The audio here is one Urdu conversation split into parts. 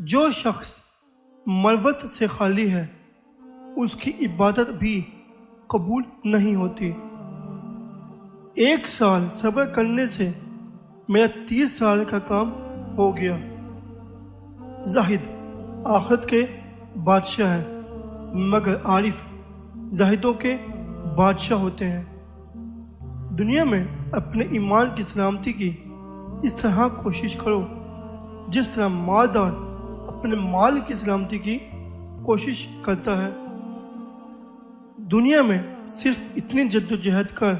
جو شخص مروت سے خالی ہے اس کی عبادت بھی قبول نہیں ہوتی۔ 1 سال صبر کرنے سے میرا 30 سال کا کام ہو گیا۔ زاہد آخرت کے بادشاہ ہیں، مگر عارف زاہدوں کے بادشاہ ہوتے ہیں۔ دنیا میں اپنے ایمان کی سلامتی کی اس طرح کوشش کرو جس طرح مالدار اپنے مال کی سلامتی کی کوشش کرتا ہے۔ دنیا میں صرف اتنی جدوجہد کر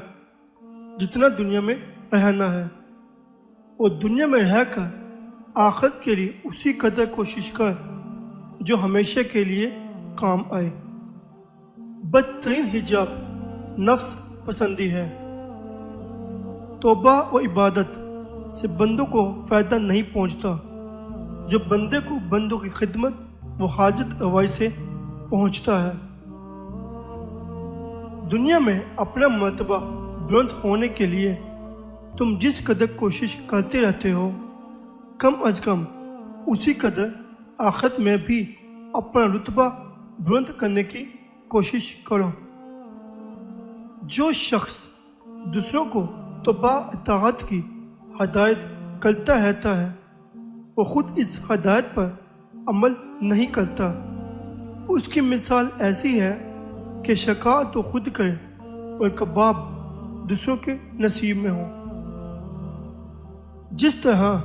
جتنا دنیا میں رہنا ہے، اور دنیا میں رہ کر آخرت کے لیے اسی قدر کوشش کر جو ہمیشہ کے لیے کام آئے۔ بدترین حجاب نفس پسندی ہے۔ توبہ و عبادت سے بندوں کو فائدہ نہیں پہنچتا جو بندے کو بندوں کی خدمت و حاجت روائی سے پہنچتا ہے۔ دنیا میں اپنا مرتبہ بلند ہونے کے لیے تم جس قدر کوشش کرتے رہتے ہو، کم از کم اسی قدر آخرت میں بھی اپنا رتبہ بلند کرنے کی کوشش کرو۔ جو شخص دوسروں کو توبہ اطاعت کی ہدایت کرتا رہتا ہے وہ خود اس ہدایت پر عمل نہیں کرتا، اس کی مثال ایسی ہے کہ شکار تو خود کرے اور کباب دوسروں کے نصیب میں ہو۔ جس طرح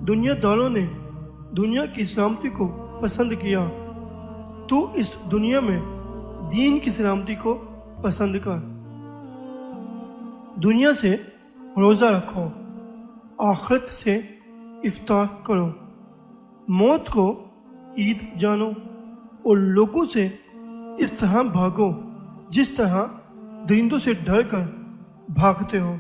دنیا داروں نے دنیا کی سلامتی کو پسند کیا، تو اس دنیا میں دین کی سلامتی کو پسند کر۔ دنیا سے روزہ رکھو، آخرت سے افطار کرو، موت کو عید جانو اور لوگوں سے اس طرح بھاگو جس طرح درندوں سے ڈر کر بھاگتے ہو۔